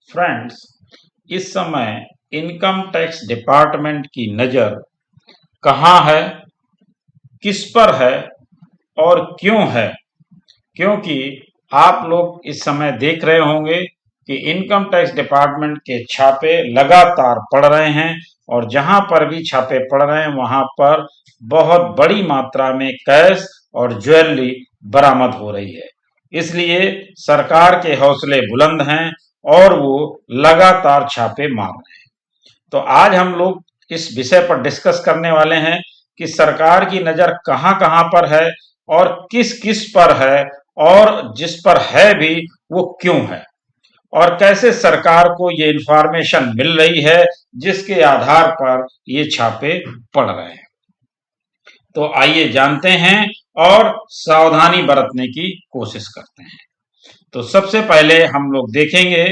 Friends, इस समय income tax department की नजर कहाँ है, किस पर है और क्यों है? क्योंकि आप लोग इस समय देख रहे होंगे कि इनकम टैक्स डिपार्टमेंट के छापे लगातार पड़ रहे हैं और जहां पर भी छापे पड़ रहे हैं वहां पर बहुत बड़ी मात्रा में कैश और ज्वेलरी बरामद हो रही है। इसलिए सरकार के हौसले बुलंद हैं और वो लगातार छापे मार रहे हैं। तो आज हम लोग इस विषय पर डिस्कस करने वाले हैं कि सरकार की नजर कहां-कहां पर है और किस-किस पर है और जिस पर है भी वो क्यों है और कैसे सरकार को ये इंफॉर्मेशन मिल रही है जिसके आधार पर ये छापे पड़ रहे हैं। तो आइए जानते हैं और सावधानी बरतने की कोशिश करते हैं। तो सबसे पहले हम लोग देखेंगे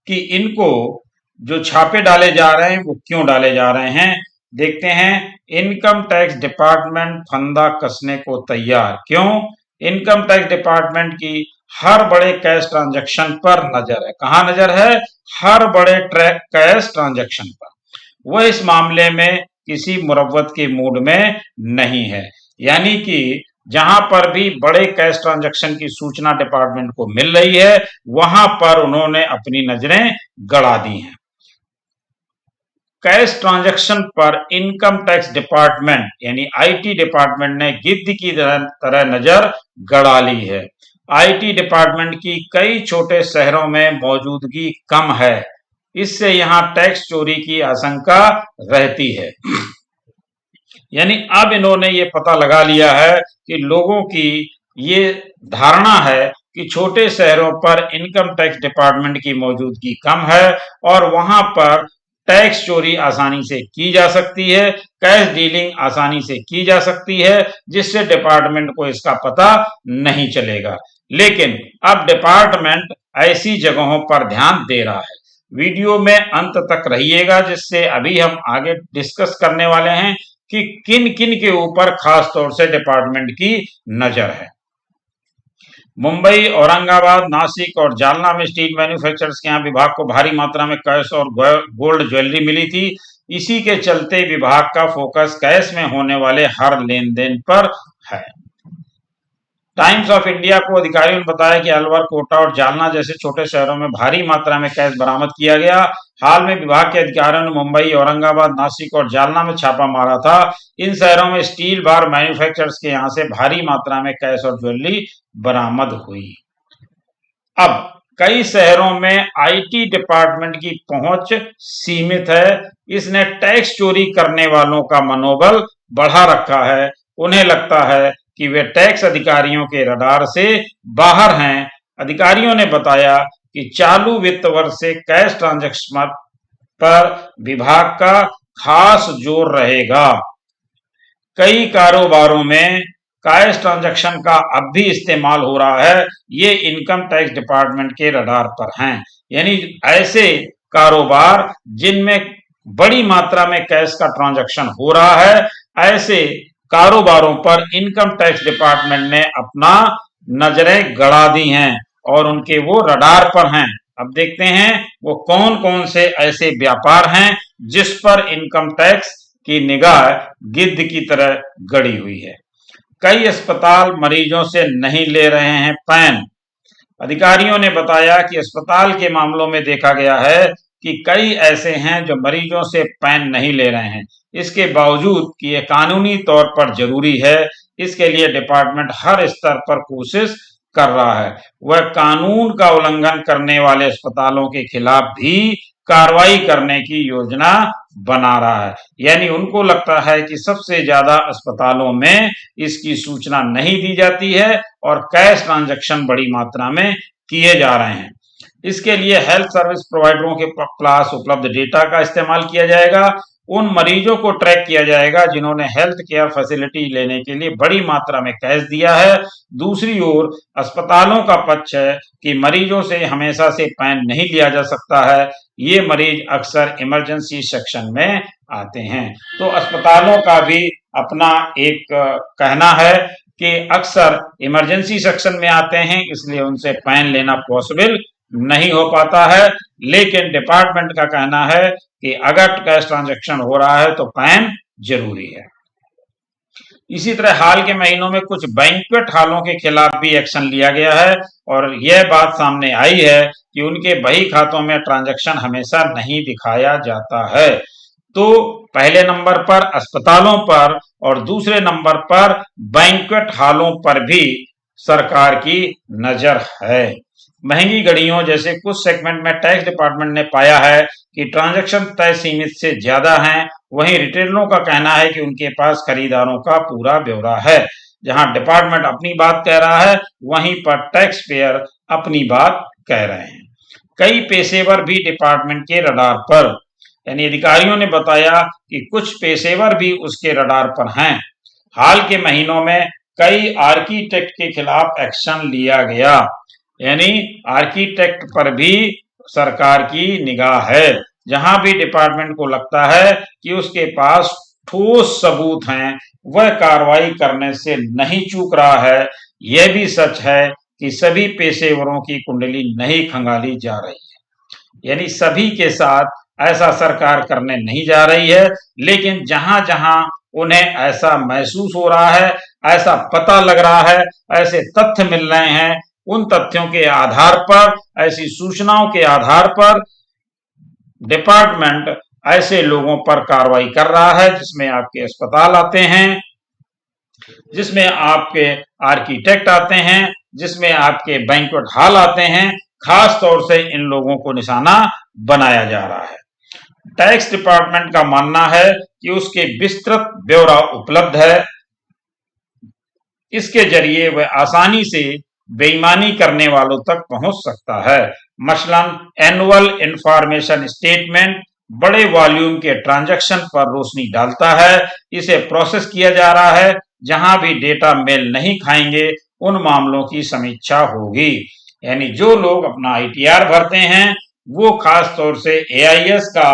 कि इनको जो छापे डाले जा रहे हैं वो क्यों डाले जा रहे हैं। देखते हैं, इनकम टैक्स डिपार्टमेंट फंदा कसने को तैयार। क्यों? इनकम टैक्स डिपार्टमेंट की हर बड़े कैश ट्रांजैक्शन पर नजर है। कहां नजर है? हर बड़े कैश ट्रांजैक्शन पर। वह इस मामले में किसी मुरव्वत के मूड में नहीं है, यानी कि जहां पर भी बड़े कैश ट्रांजैक्शन की सूचना डिपार्टमेंट को मिल रही है वहां पर उन्होंने अपनी नजरें गड़ा दी हैं। कैश ट्रांजैक्शन पर इनकम टैक्स डिपार्टमेंट यानी आईटी डिपार्टमेंट ने गिद्ध की तरह नजर गड़ा ली है। आईटी डिपार्टमेंट की कई छोटे शहरों में मौजूदगी कम है, इससे यहां टैक्स चोरी की आशंका रहती है। यानी अब इन्होंने ये पता लगा लिया है कि लोगों की ये धारणा है कि छोटे शहरों पर इनकम टैक्स डिपार्टमेंट की मौजूदगी कम है और वहां पर टैक्स चोरी आसानी से की जा सकती है, कैश डीलिंग आसानी से की जा सकती है, जिससे डिपार्टमेंट को इसका पता नहीं चलेगा। लेकिन अब डिपार्टमेंट ऐसी जगहों पर ध्यान दे रहा है। वीडियो में अंत तक रहिएगा, जिससे अभी हम आगे डिस्कस करने वाले हैं कि किन किन के ऊपर खास तौर से डिपार्टमेंट की नजर है। मुंबई, औरंगाबाद, नासिक और जालना में स्टील मैन्युफैक्चरर्स के यहाँ विभाग को भारी मात्रा में कैश और गोल्ड ज्वेलरी मिली थी। इसी के चलते विभाग का फोकस कैश में होने वाले हर लेन देन पर है। टाइम्स ऑफ इंडिया को अधिकारियों ने बताया कि अलवर, कोटा और जालना जैसे छोटे शहरों में भारी मात्रा में कैश बरामद किया गया। हाल में विभाग के अधिकारियों ने मुंबई, औरंगाबाद, नासिक और जालना में छापा मारा था। इन शहरों में स्टील बार मैन्युफैक्चरर्स के यहाँ से भारी मात्रा में कैश और ज्वेलरी बरामद हुई। अब कई शहरों में आईटी डिपार्टमेंट की पहुंच सीमित है। इसने टैक्स चोरी करने वालों का मनोबल बढ़ा रखा है। उन्हें लगता है कि वे टैक्स अधिकारियों के रडार से बाहर हैं। अधिकारियों ने बताया कि चालू वित्त वर्ष से कैश ट्रांजैक्शन पर विभाग का खास जोर रहेगा। कई कारोबारों में कैश ट्रांजैक्शन का अब भी इस्तेमाल हो रहा है। ये इनकम टैक्स डिपार्टमेंट के रडार पर हैं। यानी ऐसे कारोबार जिनमें बड़ी मात्रा में कैश का ट्रांजैक्शन हो रहा है, ऐसे कारोबारों पर इनकम टैक्स डिपार्टमेंट ने अपना नजरें गड़ा दी हैं और उनके वो रडार पर हैं। अब देखते हैं वो कौन कौन से ऐसे व्यापार हैं जिस पर इनकम टैक्स की निगाह गिद्ध की तरह गड़ी हुई है। कई अस्पताल मरीजों से नहीं ले रहे हैं पैन। अधिकारियों ने बताया कि अस्पताल के मामलों में देखा गया है कि कई ऐसे हैं जो मरीजों से पैन नहीं ले रहे हैं। इसके बावजूद कि यह कानूनी तौर पर जरूरी है, इसके लिए डिपार्टमेंट हर स्तर पर कोशिश कर रहा है। वह कानून का उल्लंघन करने वाले अस्पतालों के खिलाफ भी कार्रवाई करने की योजना बना रहा है। यानी उनको लगता है कि सबसे ज्यादा अस्पतालों में इसकी सूचना नहीं दी जाती है और कैश ट्रांजैक्शन बड़ी मात्रा में किए जा रहे हैं। इसके लिए हेल्थ सर्विस प्रोवाइडरों के पास उपलब्ध डेटा का इस्तेमाल किया जाएगा। उन मरीजों को ट्रैक किया जाएगा जिन्होंने हेल्थ केयर फैसिलिटी लेने के लिए बड़ी मात्रा में कैश दिया है। दूसरी ओर अस्पतालों का पक्ष है कि मरीजों से हमेशा से पैन नहीं लिया जा सकता है। ये मरीज अक्सर इमरजेंसी सेक्शन में आते हैं। तो अस्पतालों का भी अपना एक कहना है कि अक्सर इमरजेंसी सेक्शन में आते हैं, इसलिए उनसे पैन लेना पॉसिबल नहीं हो पाता है, लेकिन डिपार्टमेंट का कहना है कि अगर कैश ट्रांजैक्शन हो रहा है तो पैन जरूरी है। इसी तरह हाल के महीनों में कुछ बैंक्वेट हॉलों के खिलाफ भी एक्शन लिया गया है और यह बात सामने आई है कि उनके बही खातों में ट्रांजैक्शन हमेशा नहीं दिखाया जाता है। तो पहले नंबर पर अस्पतालों पर और दूसरे नंबर पर बैंक्वेट हॉलों पर भी सरकार की नजर है। महंगी घड़ियों जैसे कुछ सेगमेंट में टैक्स डिपार्टमेंट ने पाया है कि ट्रांजैक्शन तय सीमित से ज्यादा हैं, वहीं रिटेलरों का कहना है कि उनके पास खरीदारों का पूरा ब्यौरा है। जहां डिपार्टमेंट अपनी बात कह रहा है, वहीं पर टैक्स पेयर अपनी बात कह रहे हैं। कई पेशेवर भी डिपार्टमेंट के रडार पर, यानी अधिकारियों ने बताया कि कुछ पेशेवर भी उसके रडार पर हैं। हाल के महीनों में कई आर्किटेक्ट के खिलाफ एक्शन लिया गया, यानी आर्किटेक्ट पर भी सरकार की निगाह है। जहां भी डिपार्टमेंट को लगता है कि उसके पास ठोस सबूत हैं, वह कार्रवाई करने से नहीं चूक रहा है। यह भी सच है कि सभी पेशेवरों की कुंडली नहीं खंगाली जा रही है, यानी सभी के साथ ऐसा सरकार करने नहीं जा रही है, लेकिन जहां जहां उन्हें ऐसा महसूस हो रहा है, ऐसा पता लग रहा है, ऐसे तथ्य मिल रहे हैं, उन तथ्यों के आधार पर, ऐसी सूचनाओं के आधार पर डिपार्टमेंट ऐसे लोगों पर कार्रवाई कर रहा है, जिसमें आपके अस्पताल आते हैं, जिसमें आपके आर्किटेक्ट आते हैं, जिसमें आपके बैंक्वेट हॉल आते हैं। खास तौर से इन लोगों को निशाना बनाया जा रहा है। टैक्स डिपार्टमेंट का मानना है कि उसके विस्तृत ब्यौरा उपलब्ध है, इसके जरिए वह आसानी से बेईमानी करने वालों तक पहुंच सकता है। मसलन एनुअल इंफॉर्मेशन स्टेटमेंट बड़े वॉल्यूम के ट्रांजैक्शन पर रोशनी डालता है। इसे प्रोसेस किया जा रहा है। जहां भी डेटा मेल नहीं खाएंगे, उन मामलों की समीक्षा होगी। यानी जो लोग अपना आईटीआर भरते हैं, वो खास तौर से एआईएस का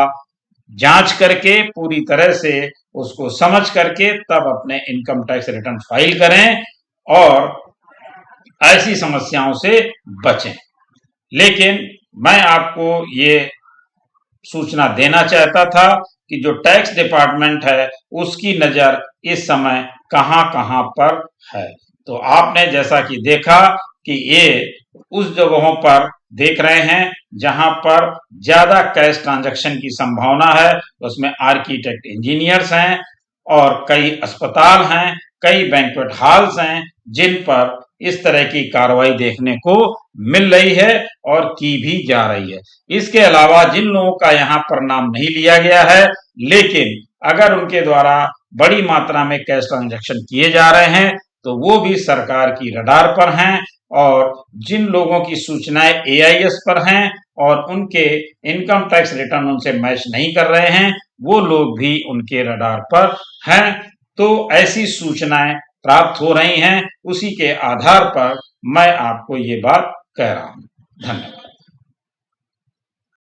जांच करके पूरी तरह से उसको समझ करके तब अपने इनकम टैक्स रिटर्न फाइल करें और ऐसी समस्याओं से बचें। लेकिन मैं आपको ये सूचना देना चाहता था कि जो टैक्स डिपार्टमेंट है, उसकी नजर इस समय कहां-कहां पर है। तो आपने जैसा कि देखा कि ये उस जगहों पर देख रहे हैं जहां पर ज्यादा कैश ट्रांजैक्शन की संभावना है, उसमें आर्किटेक्ट इंजीनियर्स हैं और कई अस्पताल हैं, कई बैंक्वेट हॉल्स हैं, जिन पर इस तरह की कार्रवाई देखने को मिल रही है और की भी जा रही है। इसके अलावा जिन लोगों का यहाँ पर नाम नहीं लिया गया है, लेकिन अगर उनके द्वारा बड़ी मात्रा में कैश ट्रांजैक्शन किए जा रहे हैं, तो वो भी सरकार की रडार पर हैं और जिन लोगों की सूचनाएं एआईएस पर हैं और उनके इनकम टैक्स रिटर्न उनसे मैच नहीं कर रहे हैं, वो लोग भी उनके रडार पर हैं। तो ऐसी सूचनाएं प्राप्त हो रही हैं, उसी के आधार पर मैं आपको ये बात कह रहा हूं। धन्यवाद।